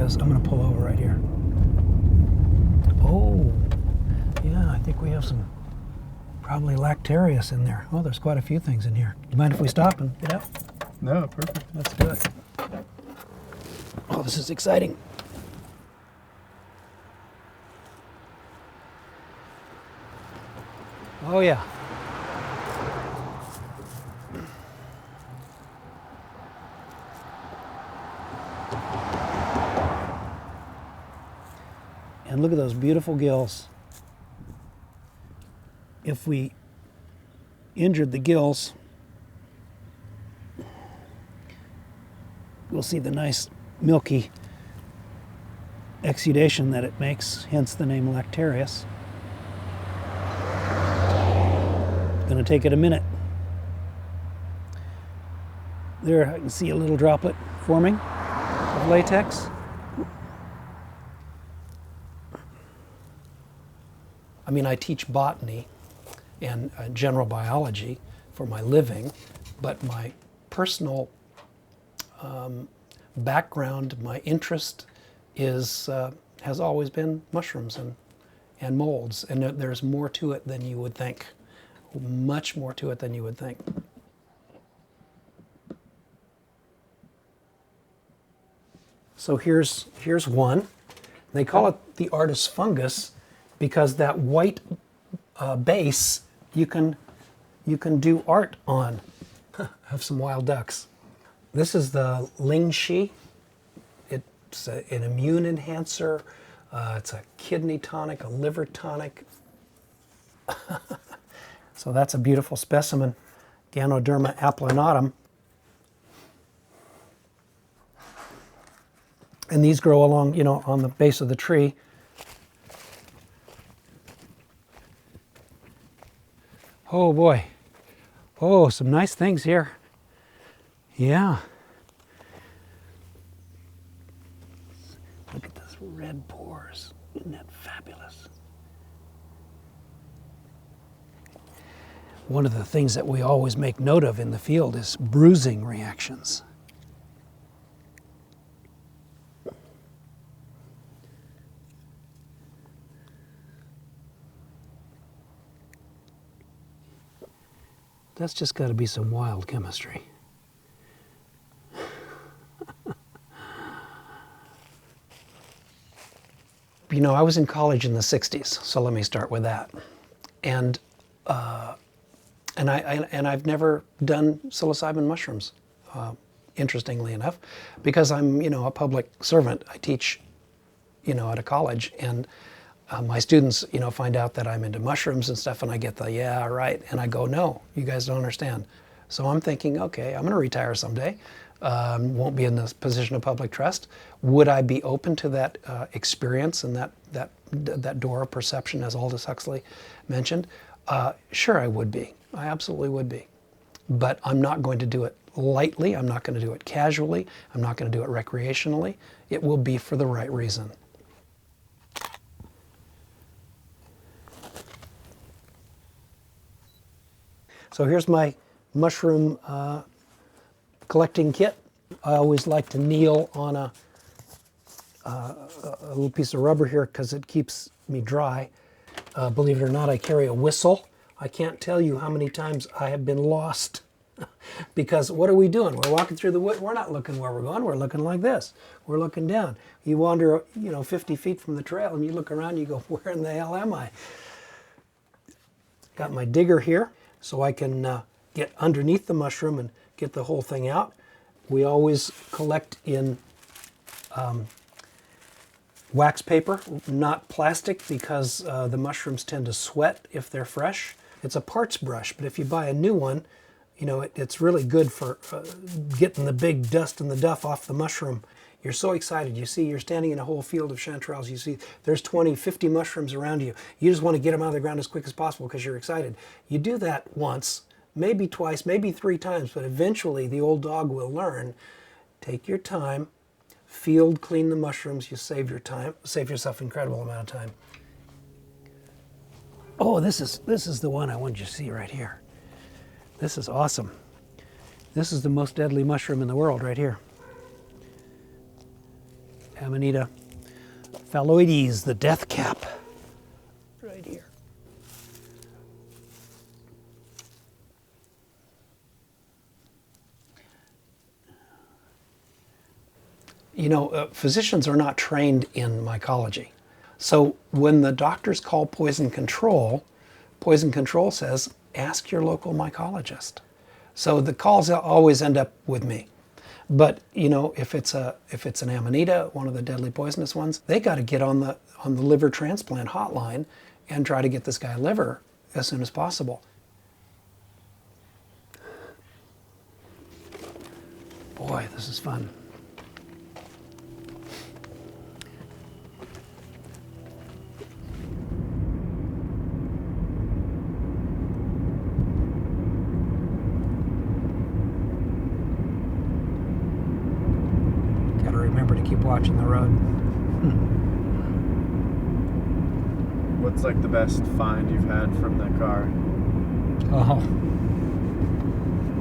because I'm going to pull over right here. Oh, yeah, I think we have some probably Lactarius in there. Oh, there's quite a few things in here. You mind if we stop and get out? No, perfect. Let's do it. Oh, this is exciting. Oh, yeah. And look at those beautiful gills. If we injured the gills, we'll see the nice milky exudation that it makes, hence the name Lactarius. Gonna take it a minute. There, I can see a little droplet forming of latex. I mean, I teach botany and general biology for my living, but my personal background, my interest is has always been mushrooms and molds, and there's more to it than you would think, much more to it than you would think. So here's one. They call it the artist's fungus because that white base you can do art on. Have some wild ducks. This is the Lingzhi. It's an immune enhancer. It's a kidney tonic, a liver tonic. So that's a beautiful specimen. Ganoderma applanatum. And these grow along, you know, on the base of the tree. Oh boy. Oh, some nice things here. Yeah. Look at those red pores. Isn't that fabulous? One of the things that we always make note of in the field is bruising reactions. That's just got to be some wild chemistry. You know, I was in college in the 60s, so let me start with that. And I've never done psilocybin mushrooms, interestingly enough, because I'm, you know, a public servant. I teach, you know, at a college, and my students, you know, find out that I'm into mushrooms and stuff, and I get the, yeah, right. And I go, no, you guys don't understand. So I'm thinking, okay, I'm going to retire someday. Won't be in this position of public trust. Would I be open to that experience and that door of perception, as Aldous Huxley mentioned? Sure, I would be. I absolutely would be. But I'm not going to do it lightly. I'm not going to do it casually. I'm not going to do it recreationally. It will be for the right reason. So here's my mushroom collecting kit. I always like to kneel on a little piece of rubber here because it keeps me dry. Believe it or not, I carry a whistle. I can't tell you how many times I have been lost because what are we doing? We're walking through the wood. We're not looking where we're going. We're looking like this. We're looking down. You wander, you know, 50 feet from the trail and you look around and you go, where in the hell am I? Got my digger here so I can get underneath the mushroom and get the whole thing out. We always collect in wax paper, not plastic, because the mushrooms tend to sweat if they're fresh. It's a parts brush, but if you buy a new one, you know, it's really good for getting the big dust and the duff off the mushroom. You're so excited. You see, you're standing in a whole field of chanterelles. You see there's 20, 50 mushrooms around you. You just want to get them out of the ground as quick as possible because you're excited. You do that once, maybe twice, maybe 3 times, but eventually the old dog will learn. Take your time, field clean the mushrooms, you save your time, save yourself an incredible amount of time. Oh, this is the one I wanted you to see right here. This is awesome. This is the most deadly mushroom in the world right here. Amanita phalloides, the death cap, right here. You know, physicians are not trained in mycology. So when the doctors call poison control says, ask your local mycologist. So the calls always end up with me. But you know, if it's an Amanita, one of the deadly poisonous ones, they got to get on the liver transplant hotline and try to get this guy liver as soon as possible. Boy, this is fun. Remember to keep watching the road. What's like the best find you've had from that car? Oh,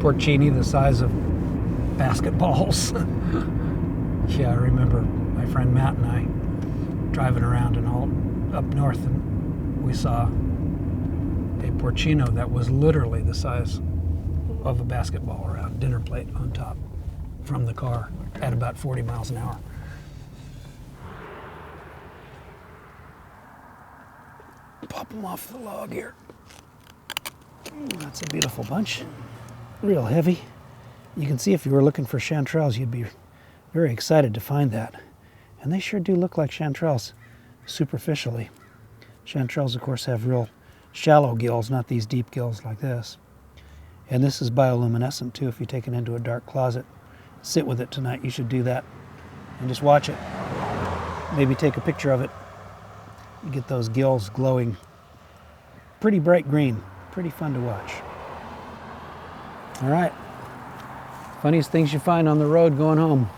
Porcini the size of basketballs. Yeah, I remember my friend Matt and I driving around and all up north, and we saw a Porcino that was literally the size of a basketball or a dinner plate on top from the car at about 40 miles an hour. Pop them off the log here. Ooh, that's a beautiful bunch. Real heavy. You can see if you were looking for chanterelles, you'd be very excited to find that. And they sure do look like chanterelles superficially. Chanterelles, of course, have real shallow gills, not these deep gills like this. And this is bioluminescent too. If you take it into a dark closet, sit with it tonight, you should do that. And just watch it. Maybe take a picture of it. You get those gills glowing pretty bright green. Pretty fun to watch. All right. Funniest things you find on the road going home.